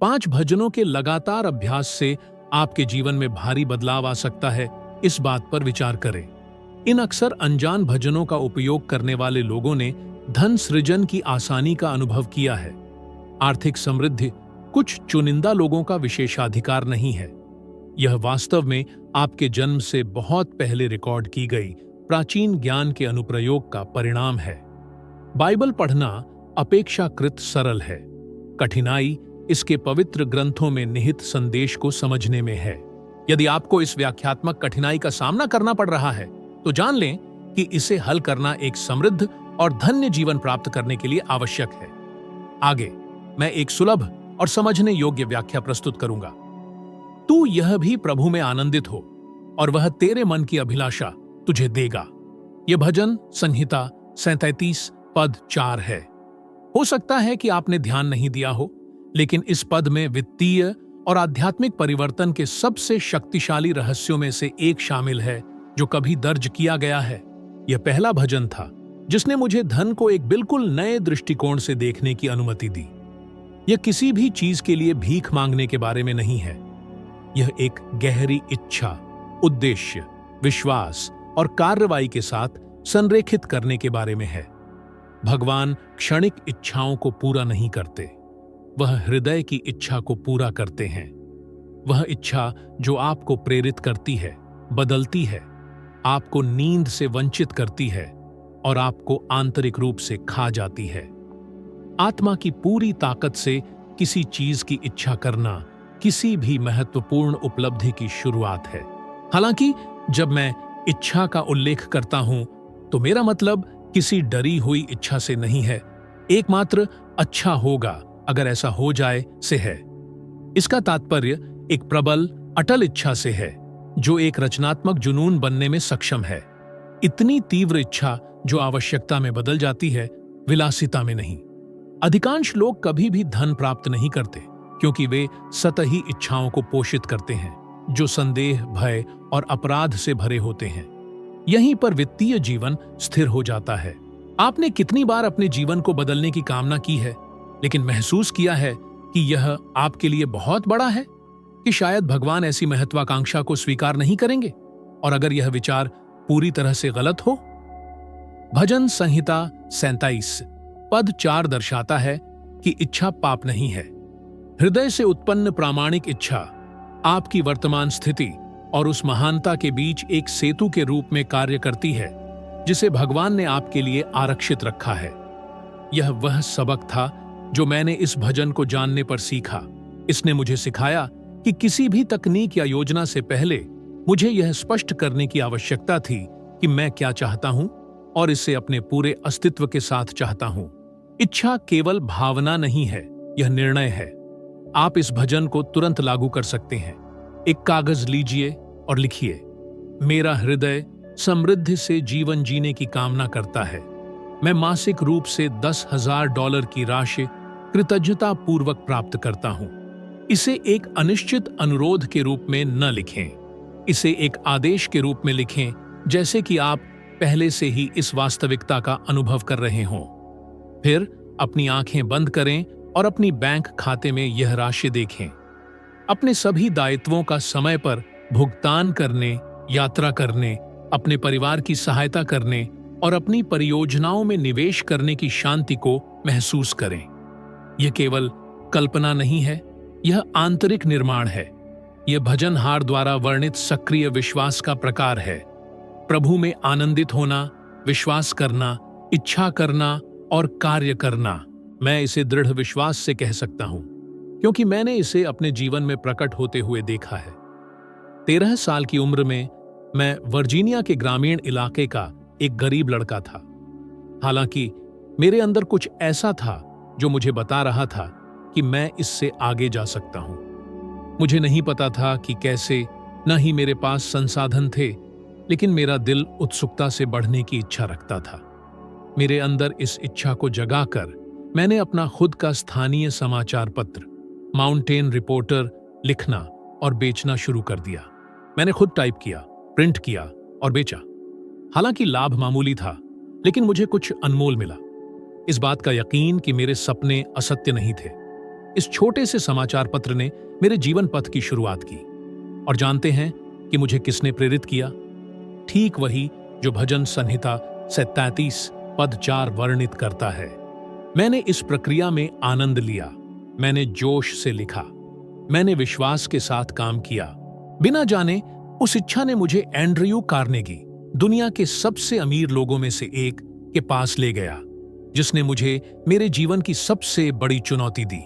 5 भजनों के लगातार अभ्यास से आपके जीवन में भारी बदलाव आ सकता है, इस बात पर विचार करें। इन अक्सर अनजान भजनों का उपयोग करने वाले लोगों ने धन सृजन की आसानी का अनुभव किया है। आर्थिक समृद्धि कुछ चुनिंदा लोगों का विशेषाधिकार नहीं है। यह वास्तव में आपके जन्म से बहुत पहले रिकॉर्ड की गई प्राचीन ज्ञान के अनुप्रयोग का परिणाम है। बाइबल पढ़ना अपेक्षाकृत सरल है। कठिनाई इसके पवित्र ग्रंथों में निहित संदेश को समझने में है। यदि आपको इस व्याख्यात्मक कठिनाई का सामना करना पड़ रहा है, तो जान लें कि इसे हल करना एक समृद्ध और धन्य जीवन प्राप्त करने के लिए आवश्यक है। आगे मैं एक सुलभ और समझने योग्य व्याख्या प्रस्तुत करूंगा। तू यह भी प्रभु में आनंदित हो और वह तेरे मन की अभिलाषा तुझे देगा। यह भजन संहिता 37 पद 4 है। हो सकता है कि आपने ध्यान नहीं दिया हो, लेकिन इस पद में वित्तीय और आध्यात्मिक परिवर्तन के सबसे शक्तिशाली रहस्यों में से एक शामिल है जो कभी दर्ज किया गया है। यह पहला भजन था जिसने मुझे धन को एक बिल्कुल नए दृष्टिकोण से देखने की अनुमति दी। यह किसी भी चीज के लिए भीख मांगने के बारे में नहीं है। यह एक गहरी इच्छा, उद्देश्य, विश्वास और कार्रवाई के साथ संरेखित करने के बारे में है। भगवान क्षणिक इच्छाओं को पूरा नहीं करते, वह हृदय की इच्छा को पूरा करते हैं। वह इच्छा जो आपको प्रेरित करती है, बदलती है, आपको नींद से वंचित करती है और आपको आंतरिक रूप से खा जाती है। आत्मा की पूरी ताकत से किसी चीज की इच्छा करना किसी भी महत्वपूर्ण उपलब्धि की शुरुआत है। हालांकि जब मैं इच्छा का उल्लेख करता हूं, तो मेरा मतलब किसी डरी हुई इच्छा से नहीं है। एकमात्र अच्छा होगा अगर ऐसा हो जाए से है। इसका तात्पर्य एक प्रबल, अटल इच्छा से है जो एक रचनात्मक जुनून बनने में सक्षम है। इतनी तीव्र इच्छा जो आवश्यकता में बदल जाती है, विलासिता में नहीं। अधिकांश लोग कभी भी धन प्राप्त नहीं करते क्योंकि वे सतही इच्छाओं को पोषित करते हैं जो संदेह, भय और अपराध से भरे होते हैं। यहीं पर वित्तीय जीवन स्थिर हो जाता है। आपने कितनी बार अपने जीवन को बदलने की कामना की है, लेकिन महसूस किया है कि यह आपके लिए बहुत बड़ा है, कि शायद भगवान ऐसी महत्वाकांक्षा को स्वीकार नहीं करेंगे? और अगर यह विचार पूरी तरह से गलत हो? भजन संहिता 37 पद 4 दर्शाता है कि इच्छा पाप नहीं है। हृदय से उत्पन्न प्रामाणिक इच्छा आपकी वर्तमान स्थिति और उस महानता के बीच एक सेतु के रूप में कार्य करती है जिसे भगवान ने आपके लिए आरक्षित रखा है। यह वह सबक था जो मैंने इस भजन को जानने पर सीखा। इसने मुझे सिखाया कि किसी भी तकनीक या योजना से पहले मुझे यह स्पष्ट करने की आवश्यकता थी कि मैं क्या चाहता हूं और इसे अपने पूरे अस्तित्व के साथ चाहता हूं। इच्छा केवल भावना नहीं है, यह निर्णय है। आप इस भजन को तुरंत लागू कर सकते हैं। एक कागज लीजिए और लिखिए, मेरा हृदय समृद्धि से जीवन जीने की कामना करता है। मैं मासिक रूप से $10,000 की राशि कृतज्ञता पूर्वक प्राप्त करता हूं। इसे एक अनिश्चित अनुरोध के रूप में न लिखें, इसे एक आदेश के रूप में लिखें, जैसे कि आप पहले से ही इस वास्तविकता का अनुभव कर रहे हों। फिर अपनी आंखें बंद करें और अपनी बैंक खाते में यह राशि देखें। अपने सभी दायित्वों का समय पर भुगतान करने, यात्रा करने, अपने परिवार की सहायता करने और अपनी परियोजनाओं में निवेश करने की शांति को महसूस करें। यह केवल कल्पना नहीं है, यह आंतरिक निर्माण है। यह भजनहार द्वारा वर्णित सक्रिय विश्वास का प्रकार है। प्रभु में आनंदित होना, विश्वास करना, इच्छा करना और कार्य करना। मैं इसे दृढ़ विश्वास से कह सकता हूं क्योंकि मैंने इसे अपने जीवन में प्रकट होते हुए देखा है। 13 साल की उम्र में मैं वर्जीनिया के ग्रामीण इलाके का एक गरीब लड़का था। हालांकि मेरे अंदर कुछ ऐसा था जो मुझे बता रहा था कि मैं इससे आगे जा सकता हूं। मुझे नहीं पता था कि कैसे, न ही मेरे पास संसाधन थे, लेकिन मेरा दिल उत्सुकता से बढ़ने की इच्छा रखता था। मेरे अंदर इस इच्छा को जगाकर मैंने अपना खुद का स्थानीय समाचार पत्र माउंटेन रिपोर्टर लिखना और बेचना शुरू कर दिया। मैंने खुद टाइप किया, प्रिंट किया और बेचा। हालांकि लाभ मामूली था, लेकिन मुझे कुछ अनमोल मिला। इस बात का यकीन कि मेरे सपने असत्य नहीं थे। इस छोटे से समाचार पत्र ने मेरे जीवन पथ की शुरुआत की। और जानते हैं कि मुझे किसने प्रेरित किया? ठीक वही जो भजन संहिता 37 पद 4 वर्णित करता है। मैंने इस प्रक्रिया में आनंद लिया, मैंने जोश से लिखा, मैंने विश्वास के साथ काम किया। बिना जाने उस इच्छा ने मुझे एंड्रयू कार्नेगी, दुनिया के सबसे अमीर लोगों में से एक, के पास ले गया, जिसने मुझे मेरे जीवन की सबसे बड़ी चुनौती दी।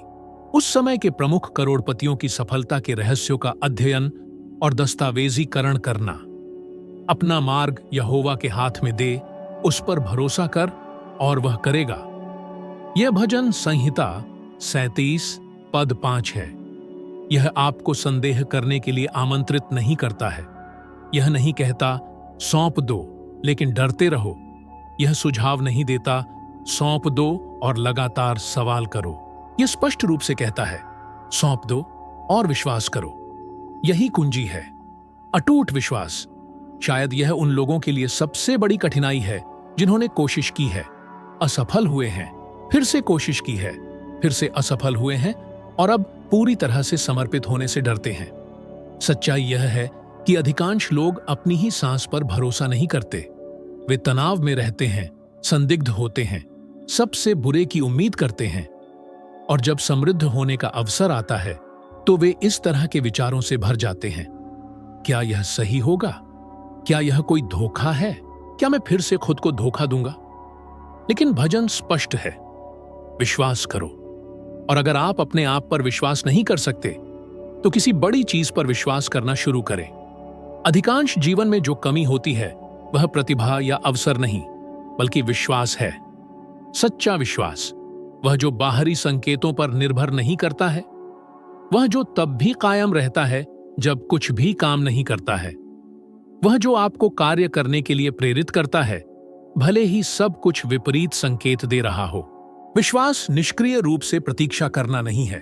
उस समय के प्रमुख करोड़पतियों की सफलता के रहस्यों का अध्ययन और दस्तावेजीकरण करना। अपना मार्ग यहोवा के हाथ में दे, उस पर भरोसा कर और वह करेगा। यह भजन संहिता 37 पद 5 है। यह आपको संदेह करने के लिए आमंत्रित नहीं करता है। यह नहीं कहता सौंप दो लेकिन डरते रहो। यह सुझाव नहीं देता सौंप दो और लगातार सवाल करो। यह स्पष्ट रूप से कहता है सौंप दो और विश्वास करो। यही कुंजी है, अटूट विश्वास। शायद यह उन लोगों के लिए सबसे बड़ी कठिनाई है जिन्होंने कोशिश की है, असफल हुए हैं, फिर से कोशिश की है, फिर से असफल हुए हैं और अब पूरी तरह से समर्पित होने से डरते हैं। सच्चाई यह है कि अधिकांश लोग अपनी ही सांस पर भरोसा नहीं करते। वे तनाव में रहते हैं, संदिग्ध होते हैं, सबसे बुरे की उम्मीद करते हैं। और जब समृद्ध होने का अवसर आता है तो वे इस तरह के विचारों से भर जाते हैं। क्या यह सही होगा? क्या यह कोई धोखा है? क्या मैं फिर से खुद को धोखा दूंगा? लेकिन भजन स्पष्ट है, विश्वास करो। और अगर आप अपने आप पर विश्वास नहीं कर सकते तो किसी बड़ी चीज पर विश्वास करना शुरू करें। अधिकांश जीवन में जो कमी होती है वह प्रतिभा या अवसर नहीं, बल्कि विश्वास है। सच्चा विश्वास, वह जो बाहरी संकेतों पर निर्भर नहीं करता है, वह जो तब भी कायम रहता है जब कुछ भी काम नहीं करता है, वह जो आपको कार्य करने के लिए प्रेरित करता है, भले ही सब कुछ विपरीत संकेत दे रहा हो। विश्वास निष्क्रिय रूप से प्रतीक्षा करना नहीं है।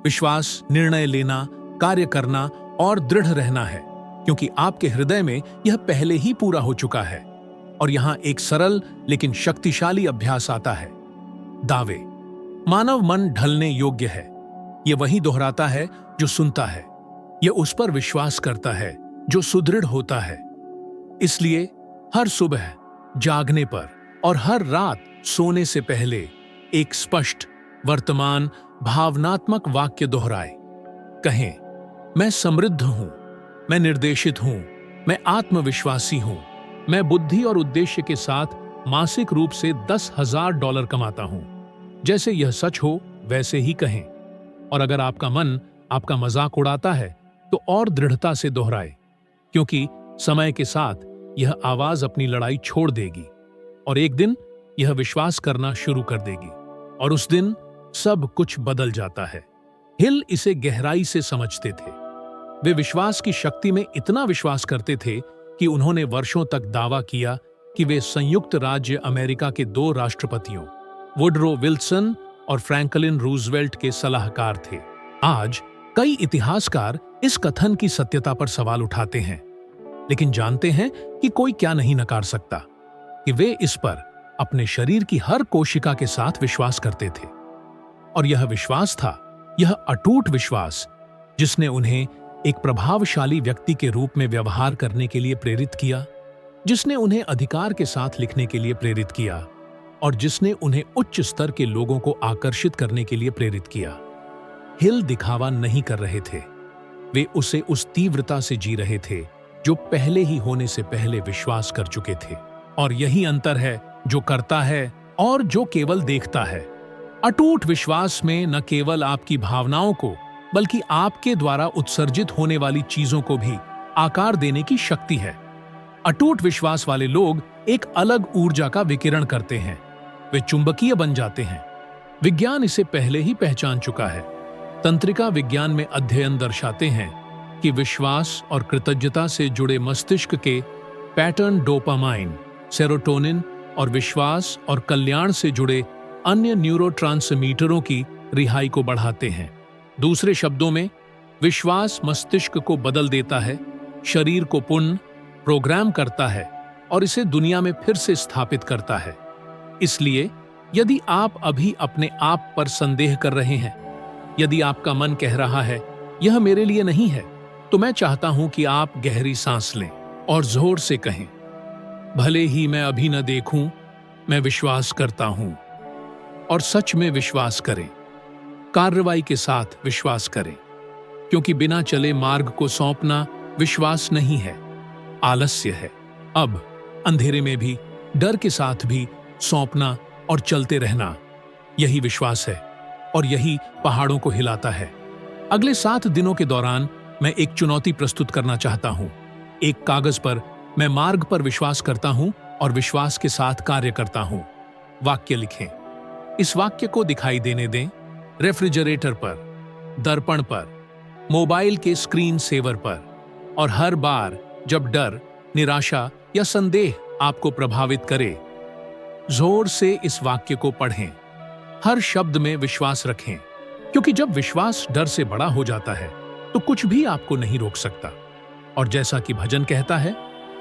विश्वास निर्णय लेना, कार्य करना और दृढ़ रहना है, क्योंकि आपके हृदय में यह पहले ही पूरा हो चुका है। और यहां एक सरल लेकिन शक्तिशाली अभ्यास आता है, दावे। मानव मन ढलने योग्य है। यह वही दोहराता है जो सुनता है। यह उस पर विश्वास करता है जो सुदृढ़ होता है। इसलिए हर सुबह जागने पर और हर रात सोने से पहले एक स्पष्ट वर्तमान भावनात्मक वाक्य दोहराए। कहें, मैं समृद्ध हूं, मैं निर्देशित हूं, मैं आत्मविश्वासी हूं, मैं बुद्धि और उद्देश्य के साथ मासिक रूप से $10,000 कमाता हूं। जैसे यह सच हो वैसे ही कहें। और अगर आपका मन आपका मजाक उड़ाता है तो और दृढ़ता से दोहराए, क्योंकि समय के साथ यह आवाज अपनी लड़ाई छोड़ देगी और एक दिन यह विश्वास करना शुरू कर देगी और उस दिन सब कुछ बदल जाता है। हिल इसे गहराई से समझते थे। वे विश्वास की शक्ति में इतना विश्वास करते थे कि उन्होंने वर्षों तक दावा किया कि वे संयुक्त राज्य अमेरिका के 2 राष्ट्रपतियों वुडरो विल्सन और फ्रैंकलिन रूजवेल्ट के सलाहकार थे। आज कई इतिहासकार इस कथन की सत्यता पर सवाल उठाते हैं, लेकिन जानते हैं कि कोई क्या नहीं नकार सकता कि वे इस पर अपने शरीर की हर कोशिका के साथ विश्वास करते थे। और यह विश्वास था, यह अटूट विश्वास, जिसने उन्हें एक प्रभावशाली व्यक्ति के रूप में व्यवहार करने के लिए प्रेरित किया, जिसने उन्हें अधिकार के साथ लिखने के लिए प्रेरित किया और जिसने उन्हें उच्च स्तर के लोगों को आकर्षित करने के लिए प्रेरित किया। हिल दिखावा नहीं कर रहे थे, वे उसे उस तीव्रता से जी रहे थे जो पहले ही होने से पहले विश्वास कर चुके थे। और यही अंतर है जो करता है और जो केवल देखता है। अटूट विश्वास में न केवल आपकी भावनाओं को बल्कि आपके द्वारा उत्सर्जित होने वाली चीजों को भी आकार देने की शक्ति है। अटूट विश्वास वाले लोग एक अलग ऊर्जा का विकिरण करते हैं, वे चुंबकीय बन जाते हैं। विज्ञान इसे पहले ही पहचान चुका है। तंत्रिका विज्ञान में अध्ययन दर्शाते हैं कि विश्वास और कृतज्ञता से जुड़े मस्तिष्क के पैटर्न डोपामाइन, सेरोटोनिन और विश्वास और कल्याण से जुड़े अन्य न्यूरोट्रांसमीटरों की रिहाई को बढ़ाते हैं। दूसरे शब्दों में, विश्वास मस्तिष्क को बदल देता है, शरीर को पुनः प्रोग्राम करता है और इसे दुनिया में फिर से स्थापित करता है। इसलिए यदि आप अभी अपने आप पर संदेह कर रहे हैं, यदि आपका मन कह रहा है यह मेरे लिए नहीं है, तो मैं चाहता हूं कि आप गहरी सांस लें और जोर से कहें, भले ही मैं अभी न देखूं, मैं विश्वास करता हूं। और सच में विश्वास करें, कार्रवाई के साथ विश्वास करें, क्योंकि बिना चले मार्ग को सौंपना विश्वास नहीं है, आलस्य है। अब अंधेरे में भी डर के साथ भी सौंपना और चलते रहना, यही विश्वास है और यही पहाड़ों को हिलाता है। अगले 7 दिनों के दौरान मैं एक चुनौती प्रस्तुत करना चाहता हूं। एक कागज पर मैं मार्ग पर विश्वास करता हूं और विश्वास के साथ कार्य करता हूं। वाक्य लिखें। इस वाक्य को दिखाई देने दें रेफ्रिजरेटर पर, दर्पण पर, मोबाइल के स्क्रीन सेवर पर, और हर बार जब डर, निराशा या संदेह आपको प्रभावित करे, जोर से इस वाक्य को पढ़ें। हर शब्द में विश्वास रखें, क्योंकि जब विश्वास डर से बड़ा हो जाता है तो कुछ भी आपको नहीं रोक सकता। और जैसा कि भजन कहता है,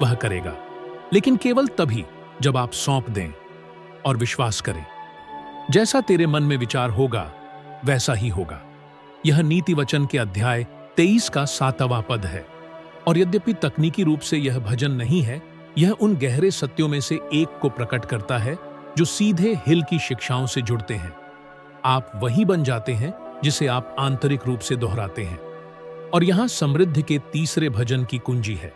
वह करेगा, लेकिन केवल तभी जब आप सौंप दें और विश्वास करें। जैसा तेरे मन में विचार होगा वैसा ही होगा। यह नीति वचन के अध्याय 23 का 7वां पद है। और यद्यपि तकनीकी रूप से यह भजन नहीं है, यह उन गहरे सत्यों में से एक को प्रकट करता है जो सीधे हिल की शिक्षाओं से जुड़ते हैं। आप वही बन जाते हैं जिसे आप आंतरिक रूप से दोहराते हैं। और यहां समृद्धि के तीसरे भजन की कुंजी है,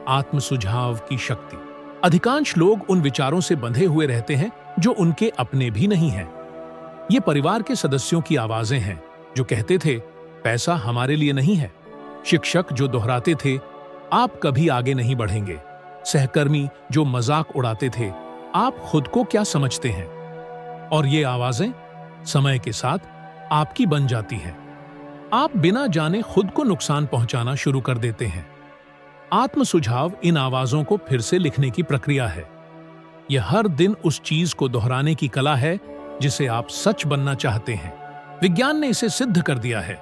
आत्म सुझाव की शक्ति। अधिकांश लोग उन विचारों से बंधे हुए रहते हैं जो उनके अपने भी नहीं हैं। ये परिवार के सदस्यों की आवाजें हैं जो कहते थे, पैसा हमारे लिए नहीं है। शिक्षक जो दोहराते थे, आप कभी आगे नहीं बढ़ेंगे। सहकर्मी जो मजाक उड़ाते थे, आप खुद को क्या समझते हैं। और ये आवाजें समय के साथ आपकी बन जाती हैं। आप बिना जाने खुद को नुकसान पहुंचाना शुरू कर देते हैं। आत्म सुझाव इन आवाजों को फिर से लिखने की प्रक्रिया है। यह हर दिन उस चीज को दोहराने की कला है जिसे आप सच बनना चाहते हैं। विज्ञान ने इसे सिद्ध कर दिया है।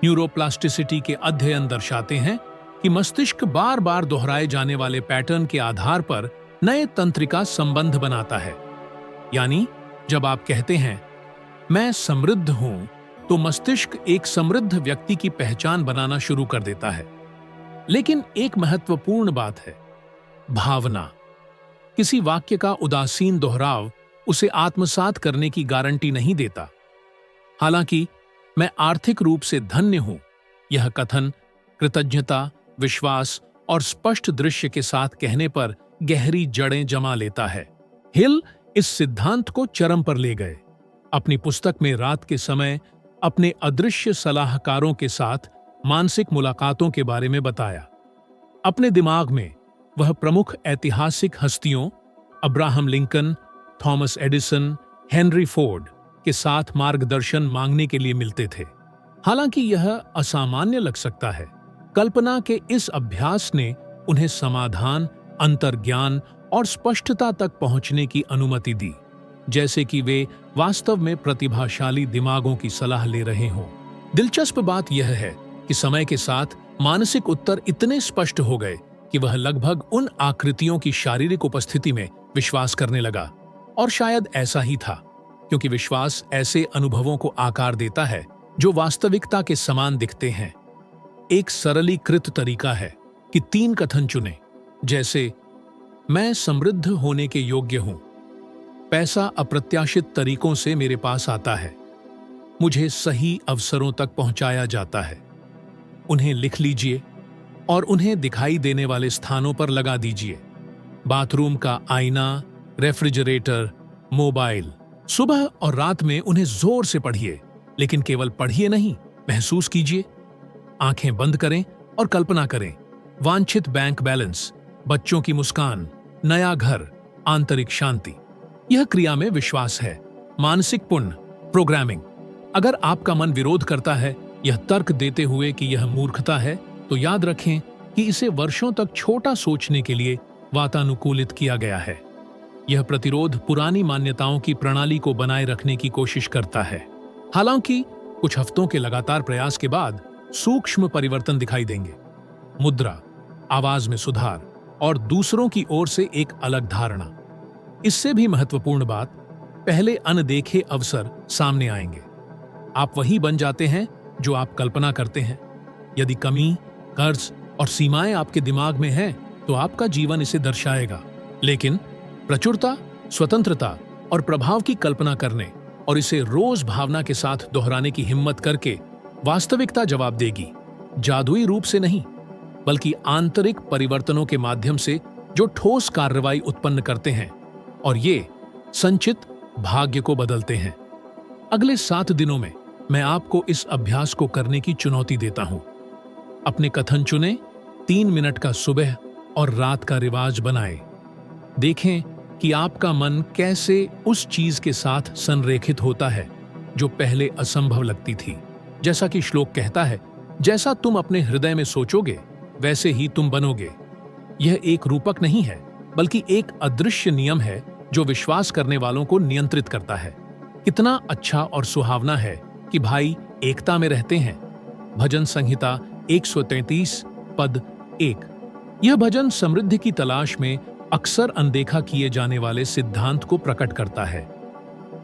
न्यूरोप्लास्टिसिटी के अध्ययन दर्शाते हैं कि मस्तिष्क बार बार दोहराए जाने वाले पैटर्न के आधार पर नए तंत्रिका संबंध बनाता है। यानी जब आप कहते हैं मैं समृद्ध हूं, तो मस्तिष्क एक समृद्ध व्यक्ति की पहचान बनाना शुरू कर देता है। लेकिन एक महत्वपूर्ण बात है, भावना। किसी वाक्य का उदासीन दोहराव उसे आत्मसात करने की गारंटी नहीं देता। हालांकि मैं आर्थिक रूप से धन्य हूं, यह कथन कृतज्ञता, विश्वास और स्पष्ट दृश्य के साथ कहने पर गहरी जड़ें जमा लेता है। हिल इस सिद्धांत को चरम पर ले गए। अपनी पुस्तक में रात के समय अपने अदृश्य सलाहकारों के साथ मानसिक मुलाकातों के बारे में बताया। अपने दिमाग में वह प्रमुख ऐतिहासिक हस्तियों Abraham Lincoln, Thomas Edison, Henry Ford के साथ मार्गदर्शन मांगने के लिए मिलते थे। हालांकि यह असामान्य लग सकता है, कल्पना के इस अभ्यास ने उन्हें समाधान, अंतर्ज्ञान और स्पष्टता तक पहुंचने की अनुमति दी, जैसे कि वे वास्तव में प्रतिभाशाली दिमागों की सलाह ले रहे हों। दिलचस्प बात यह है कि समय के साथ मानसिक उत्तर इतने स्पष्ट हो गए कि वह लगभग उन आकृतियों की शारीरिक उपस्थिति में विश्वास करने लगा। और शायद ऐसा ही था, क्योंकि विश्वास ऐसे अनुभवों को आकार देता है जो वास्तविकता के समान दिखते हैं। एक सरलीकृत तरीका है कि 3 कथन चुनें, जैसे मैं समृद्ध होने के योग्य हूं, पैसा अप्रत्याशित तरीकों से मेरे पास आता है, मुझे सही अवसरों तक पहुंचाया जाता है। उन्हें लिख लीजिए और उन्हें दिखाई देने वाले स्थानों पर लगा दीजिए। बाथरूम का आईना, रेफ्रिजरेटर, मोबाइल। सुबह और रात में उन्हें जोर से पढ़िए, लेकिन केवल पढ़िए नहीं, महसूस कीजिए। आंखें बंद करें और कल्पना करें, वांछित बैंक बैलेंस, बच्चों की मुस्कान, नया घर, आंतरिक शांति। यह क्रिया में विश्वास है। मानसिक पुण्य, प्रोग्रामिंग। अगर आपका मन विरोध करता है, यह तर्क देते हुए कि यह मूर्खता है, तो याद रखें कि इसे वर्षों तक छोटा सोचने के लिए वातानुकूलित किया गया है। यह प्रतिरोध पुरानी मान्यताओं की प्रणाली को बनाए रखने की कोशिश करता है। हालांकि कुछ हफ्तों के लगातार प्रयास के बाद सूक्ष्म परिवर्तन दिखाई देंगे। मुद्रा, आवाज में सुधार और दूसरों की ओर से एक अलग धारणा। इससे भी महत्वपूर्ण बात, पहले अनदेखे अवसर सामने आएंगे। आप वही बन जाते हैं जो आप कल्पना करते हैं। यदि कमी, कर्ज और सीमाएं आपके दिमाग में हैं, तो आपका जीवन इसे दर्शाएगा। लेकिन प्रचुरता, स्वतंत्रता और प्रभाव की कल्पना करने और इसे रोज भावना के साथ दोहराने की हिम्मत करके वास्तविकता जवाब देगी। जादुई रूप से नहीं, बल्कि आंतरिक परिवर्तनों के माध्यम से जो ठोस कार्रवाई उत्पन्न करते हैं और ये संचित भाग्य को बदलते हैं। अगले 7 दिनों में मैं आपको इस अभ्यास को करने की चुनौती देता हूं। अपने कथन चुनें, 3 मिनट का सुबह और रात का रिवाज बनाएं। देखें कि आपका मन कैसे उस चीज के साथ संरेखित होता है जो पहले असंभव लगती थी। जैसा कि श्लोक कहता है, जैसा तुम अपने हृदय में सोचोगे वैसे ही तुम बनोगे। यह एक रूपक नहीं है, बल्कि एक अदृश्य नियम है जो विश्वास करने वालों को नियंत्रित करता है। कितना अच्छा और सुहावना है कि भाई एकता में रहते हैं। भजन संहिता 133 पद 1। यह भजन समृद्धि की तलाश में अक्सर अनदेखा किए जाने वाले सिद्धांत को प्रकट करता है।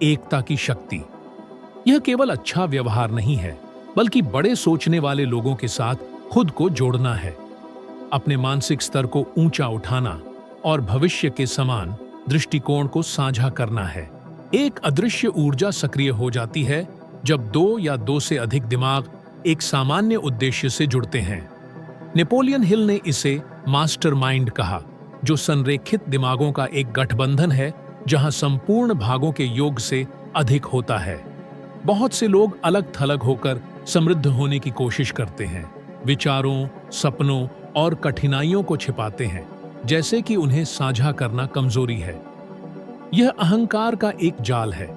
एकता की शक्ति। यह केवल अच्छा व्यवहार नहीं है, बल्कि बड़े सोचने वाले लोगों के साथ खुद को जोड़ना है, अपने मानसिक स्तर को ऊंचा उठाना और भविष्य के समान दृष्टिकोण को साझा करना है। एक अदृश्य ऊर्जा सक्रिय हो जाती है जब 2 या 2 से अधिक दिमाग एक सामान्य उद्देश्य से जुड़ते हैं। नेपोलियन हिल ने इसे मास्टरमाइंड कहा, जो संरेखित दिमागों का एक गठबंधन है जहां संपूर्ण भागों के योग से अधिक होता है। बहुत से लोग अलग थलग होकर समृद्ध होने की कोशिश करते हैं, विचारों, सपनों और कठिनाइयों को छिपाते हैं, जैसे कि उन्हें साझा करना कमजोरी है। यह अहंकार का एक जाल है।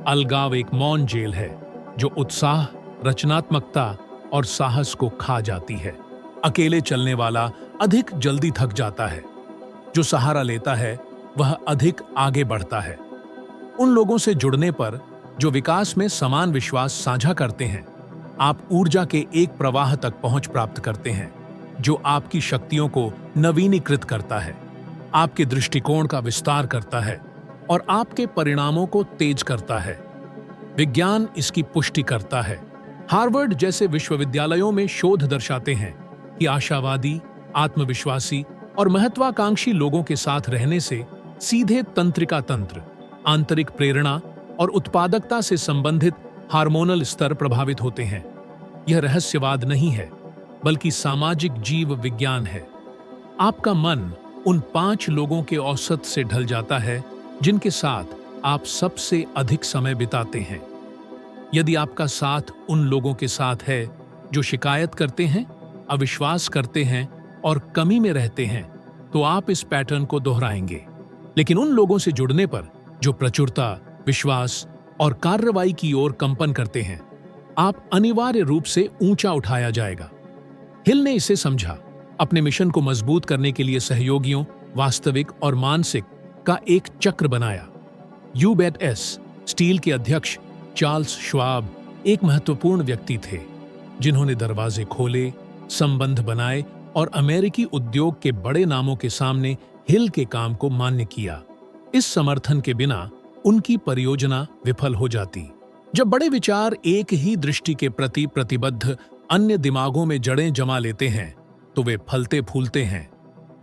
अलगाव एक मौन जेल है जो उत्साह, रचनात्मकता और साहस को खा जाती है। अकेले चलने वाला अधिक जल्दी थक जाता है, जो सहारा लेता है वह अधिक आगे बढ़ता है। उन लोगों से जुड़ने पर जो विकास में समान विश्वास साझा करते हैं, आप ऊर्जा के एक प्रवाह तक पहुंच प्राप्त करते हैं जो आपकी शक्तियों को नवीनीकृत करता है, आपके दृष्टिकोण का विस्तार करता है और आपके परिणामों को तेज करता है। विज्ञान इसकी पुष्टि करता है। हार्वर्ड जैसे विश्वविद्यालयों में शोध दर्शाते हैं कि आशावादी, आत्मविश्वासी और महत्वाकांक्षी लोगों के साथ रहने से सीधे तंत्रिका तंत्र, आंतरिक प्रेरणा और उत्पादकता से संबंधित हार्मोनल स्तर प्रभावित होते हैं। यह रहस्यवाद नहीं है, बल्कि सामाजिक जीव विज्ञान है। आपका मन उन 5 लोगों के औसत से ढल जाता है जिनके साथ आप सबसे अधिक समय बिताते हैं। यदि आपका साथ उन लोगों के साथ है जो शिकायत करते हैं, अविश्वास करते हैं और कमी में रहते हैं, तो आप इस पैटर्न को दोहराएंगे। लेकिन उन लोगों से जुड़ने पर जो प्रचुरता, विश्वास और कार्रवाई की ओर कंपन करते हैं, आप अनिवार्य रूप से ऊंचा उठाया जाएगा। हिल ने इसे समझा, अपने मिशन को मजबूत करने के लिए सहयोगियों, वास्तविक और मानसिक का एक चक्र बनाया। UBETS स्टील के अध्यक्ष चार्ल्स श्वाब एक महत्वपूर्ण व्यक्ति थे, जिन्होंने दरवाजे खोले, संबंध बनाए और अमेरिकी उद्योग के बड़े नामों के सामने हिल के काम को मान्य किया। इस समर्थन के बिना उनकी परियोजना विफल हो जाती। जब बड़े विचार एक ही दृष्टि के प्रति प्रतिबद्ध अन्य दिमागों में जड़ें जमा लेते हैं, तो वे फलते फूलते हैं।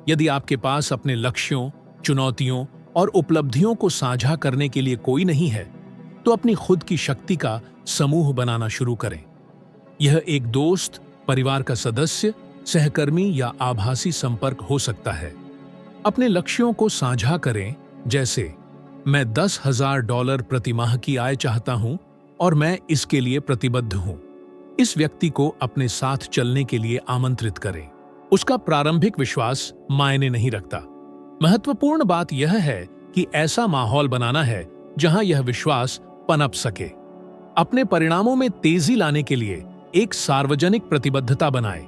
यदि आपके पास अपने लक्ष्यों, चुनौतियों और उपलब्धियों को साझा करने के लिए कोई नहीं है, तो अपनी खुद की शक्ति का समूह बनाना शुरू करें। यह एक दोस्त, परिवार का सदस्य, सहकर्मी या आभासी संपर्क हो सकता है। अपने लक्ष्यों को साझा करें, जैसे मैं $10,000 प्रति माह की आय चाहता हूं और मैं इसके लिए प्रतिबद्ध हूं। इस व्यक्ति को अपने साथ चलने के लिए आमंत्रित करें। उसका प्रारंभिक विश्वास मायने नहीं रखता। महत्वपूर्ण बात यह है कि ऐसा माहौल बनाना है जहां यह विश्वास पनप सके। अपने परिणामों में तेजी लाने के लिए एक सार्वजनिक प्रतिबद्धता बनाएं।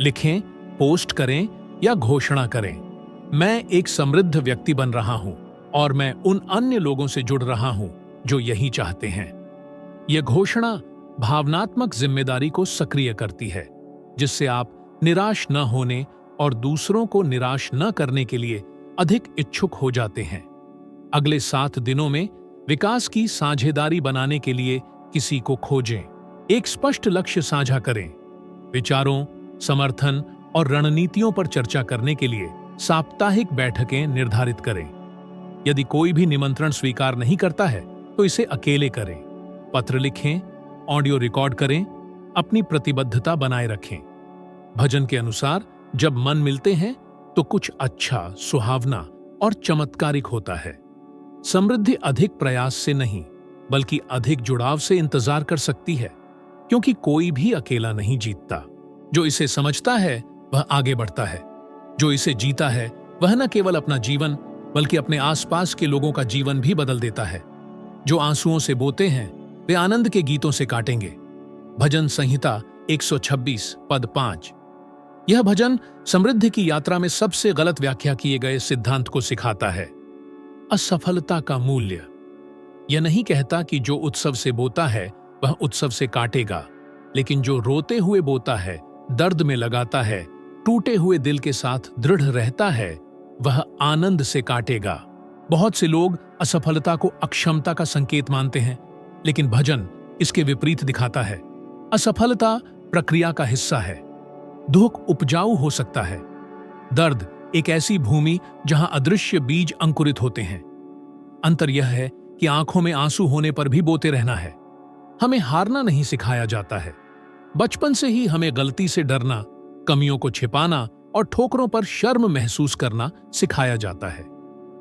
लिखें, पोस्ट करें या घोषणा करें, मैं एक समृद्ध व्यक्ति बन रहा हूं और मैं उन अन्य लोगों से जुड़ रहा हूं जो यही चाहते हैं। यह घोषणा भावनात्मक जिम्मेदारी को सक्रिय करती है, जिससे आप निराश न होने और दूसरों को निराश न करने के लिए अधिक इच्छुक हो जाते हैं। अगले 7 दिनों में विकास की साझेदारी बनाने के लिए किसी को खोजें। एक स्पष्ट लक्ष्य साझा करें। विचारों, समर्थन और रणनीतियों पर चर्चा करने के लिए साप्ताहिक बैठकें निर्धारित करें। यदि कोई भी निमंत्रण स्वीकार नहीं करता है तो इसे अकेले करें। पत्र लिखें, ऑडियो रिकॉर्ड करें, अपनी प्रतिबद्धता बनाए रखें। भजन के अनुसार जब मन मिलते हैं तो कुछ अच्छा, सुहावना और चमत्कारिक होता है। समृद्धि अधिक प्रयास से नहीं बल्कि अधिक जुड़ाव से इंतजार कर सकती है, क्योंकि कोई भी अकेला नहीं जीतता। जो इसे समझता है वह आगे बढ़ता है। जो इसे जीता है वह न केवल अपना जीवन बल्कि अपने आसपास के लोगों का जीवन भी बदल देता है। जो आंसुओं से बोते हैं वे आनंद के गीतों से काटेंगे। भजन संहिता 126 पद 5। यह भजन समृद्धि की यात्रा में सबसे गलत व्याख्या किए गए सिद्धांत को सिखाता है। असफलता का मूल्य। यह नहीं कहता कि जो उत्सव से बोता है वह उत्सव से काटेगा, लेकिन जो रोते हुए बोता है, दर्द में लगाता है, टूटे हुए दिल के साथ दृढ़ रहता है, वह आनंद से काटेगा। बहुत से लोग असफलता को अक्षमता का संकेत मानते हैं, लेकिन भजन इसके विपरीत दिखाता है। असफलता प्रक्रिया का हिस्सा है। दुख उपजाऊ हो सकता है। दर्द एक ऐसी भूमि जहां अदृश्य बीज अंकुरित होते हैं। अंतर यह है कि आंखों में आंसू होने पर भी बोते रहना है। हमें हारना नहीं सिखाया जाता है। बचपन से ही हमें गलती से डरना, कमियों को छिपाना और ठोकरों पर शर्म महसूस करना सिखाया जाता है।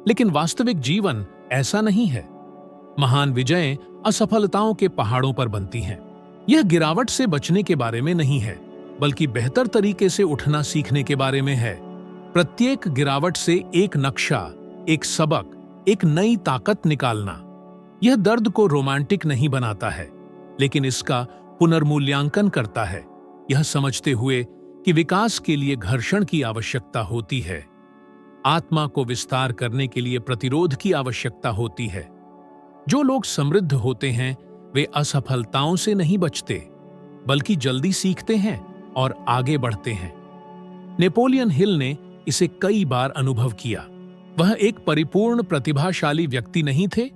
लेकिन वास्तविक जीवन ऐसा नहीं है। महान विजयें असफलताओं के पहाड़ों पर बनती हैं। यह गिरावट से बचने के बारे में नहीं है, बल्कि बेहतर तरीके से उठना सीखने के बारे में है। प्रत्येक गिरावट से एक नक्शा, एक सबक, एक नई ताकत निकालना। यह दर्द को रोमांटिक नहीं बनाता है, लेकिन इसका पुनर्मूल्यांकन करता है, यह समझते हुए कि विकास के लिए घर्षण की आवश्यकता होती है। आत्मा को विस्तार करने के लिए प्रतिरोध की आवश्यकता होती है। जो लोग समृद्ध होते हैं वे असफलताओं से नहीं बचते, बल्कि जल्दी सीखते हैं और आगे बढ़ते हैं। नेपोलियन हिल ने इसे कई बार अनुभव किया। वह एक परिपूर्ण प्रतिभाशाली व्यक्ति नहीं थे,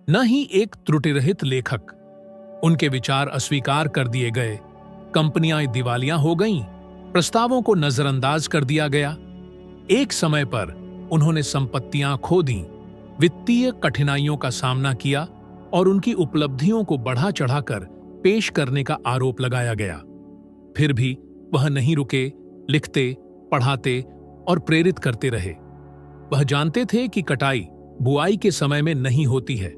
न ही एक त्रुटिरहित लेखक। उनके विचार अस्वीकार कर दिए गए, कंपनियां दिवालिया हो गईं, प्रस्तावों को नजरअंदाज कर दिया गया। एक समय पर उन्होंने संपत्तियां खो दी, वित्तीय कठिनाइयों का सामना किया और उनकी उपलब्धियों को बढ़ा चढ़ाकर पेश करने का आरोप लगाया गया। फिर भी वह नहीं रुके, लिखते, पढ़ाते और प्रेरित करते रहे। वह जानते थे कि कटाई बुआई के समय में नहीं होती है,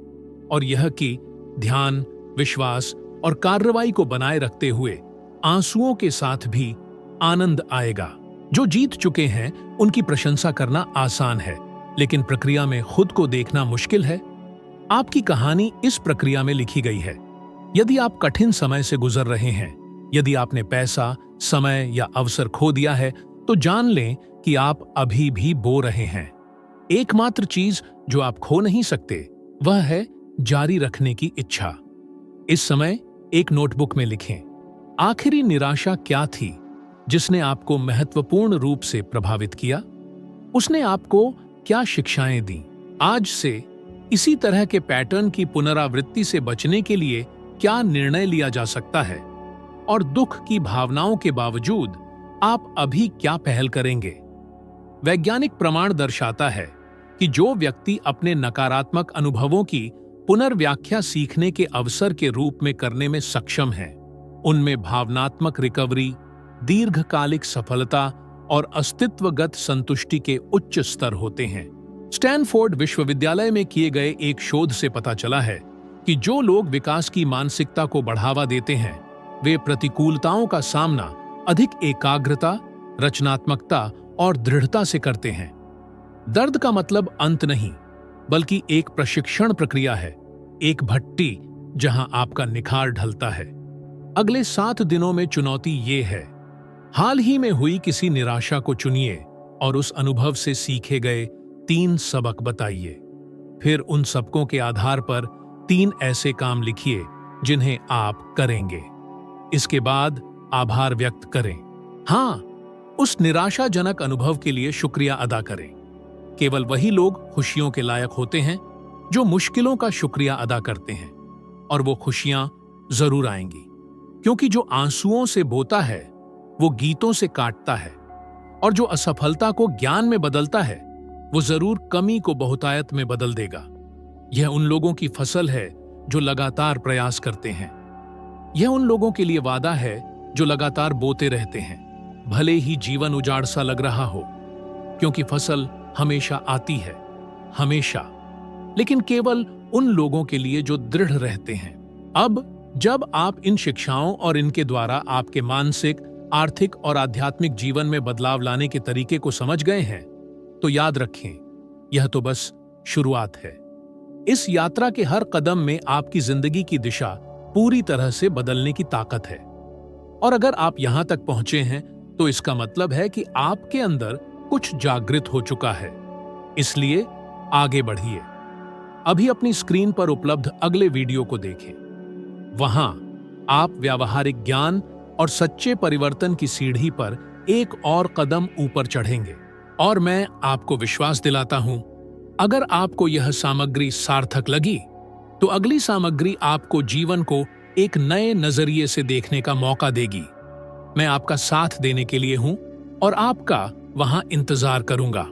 और यह कि ध्यान, विश्वास और कार्रवाई को बनाए रखते हुए आंसुओं के साथ भी आनंद आएगा। जो जीत चुके हैं उनकी प्रशंसा करना आसान है, लेकिन प्रक्रिया में खुद को देखना मुश्किल है। आपकी कहानी इस प्रक्रिया में लिखी गई है। यदि आप कठिन समय से गुजर रहे हैं, यदि आपने पैसा, समय या अवसर खो दिया है, तो जान लें कि आप अभी भी बो रहे हैं। एकमात्र चीज जो आप खो नहीं सकते वह है जारी रखने की इच्छा। इस समय एक नोटबुक में लिखें, आखिरी निराशा क्या थी जिसने आपको महत्वपूर्ण रूप से प्रभावित किया? उसने आपको क्या शिक्षाएं दी? आज से इसी तरह के पैटर्न की पुनरावृत्ति से बचने के लिए क्या निर्णय लिया जा सकता है? और दुख की भावनाओं के बावजूद आप अभी क्या पहल करेंगे? वैज्ञानिक प्रमाण दर्शाता है कि जो व्यक्ति अपने नकारात्मक अनुभवों की पुनर्व्याख्या सीखने के अवसर के रूप में करने में सक्षम हैं, उनमें भावनात्मक रिकवरी, दीर्घकालिक सफलता और अस्तित्वगत संतुष्टि के उच्च स्तर होते हैं। स्टैनफोर्ड विश्वविद्यालय में किए गए एक शोध से पता चला है कि जो लोग विकास की मानसिकता को बढ़ावा देते हैं वे प्रतिकूलताओं का सामना अधिक एकाग्रता, रचनात्मकता और दृढ़ता से करते हैं। दर्द का मतलब अंत नहीं, बल्कि एक प्रशिक्षण प्रक्रिया है, एक भट्टी जहां आपका निखार ढलता है। अगले 7 दिनों में चुनौती ये है, हाल ही में हुई किसी निराशा को चुनिए और उस अनुभव से सीखे गए 3 सबक बताइए। फिर उन सबकों के आधार पर 3 ऐसे काम लिखिए जिन्हें आप करेंगे। इसके बाद आभार व्यक्त करें। हाँ, उस निराशाजनक अनुभव के लिए शुक्रिया अदा करें। केवल वही लोग खुशियों के लायक होते हैं जो मुश्किलों का शुक्रिया अदा करते हैं, और वो खुशियां जरूर आएंगी, क्योंकि जो आंसुओं से बोता है वो गीतों से काटता है, और जो असफलता को ज्ञान में बदलता है वो जरूर कमी को बहुतायत में बदल देगा। यह उन लोगों की फसल है जो लगातार प्रयास करते हैं। यह उन लोगों के लिए वादा है जो लगातार बोते रहते हैं, भले ही जीवन उजाड़ सा लग रहा हो, क्योंकि फसल हमेशा आती है, हमेशा, लेकिन केवल उन लोगों के लिए जो दृढ़ रहते हैं। अब जब आप इन शिक्षाओं और इनके द्वारा आपके मानसिक, आर्थिक और आध्यात्मिक जीवन में बदलाव लाने के तरीके को समझ गए हैं, तो याद रखें, यह तो बस शुरुआत है। इस यात्रा के हर कदम में आपकी जिंदगी की दिशा पूरी तरह से बदलने की ताकत है। और अगर आप यहां तक पहुंचे हैं तो इसका मतलब है कि आपके अंदर कुछ जागृत हो चुका है। इसलिए आगे बढ़िए। अभी अपनी स्क्रीन पर उपलब्ध अगले वीडियो को देखें। वहां आप व्यावहारिक ज्ञान और सच्चे परिवर्तन की सीढ़ी पर एक और कदम ऊपर चढ़ेंगे। और मैं आपको विश्वास दिलाता हूं, अगर आपको यह सामग्री सार्थक लगी तो अगली सामग्री आपको जीवन को एक नए नजरिए से देखने का मौका देगी। मैं आपका साथ देने के लिए हूं और आपका वहां इंतजार करूंगा।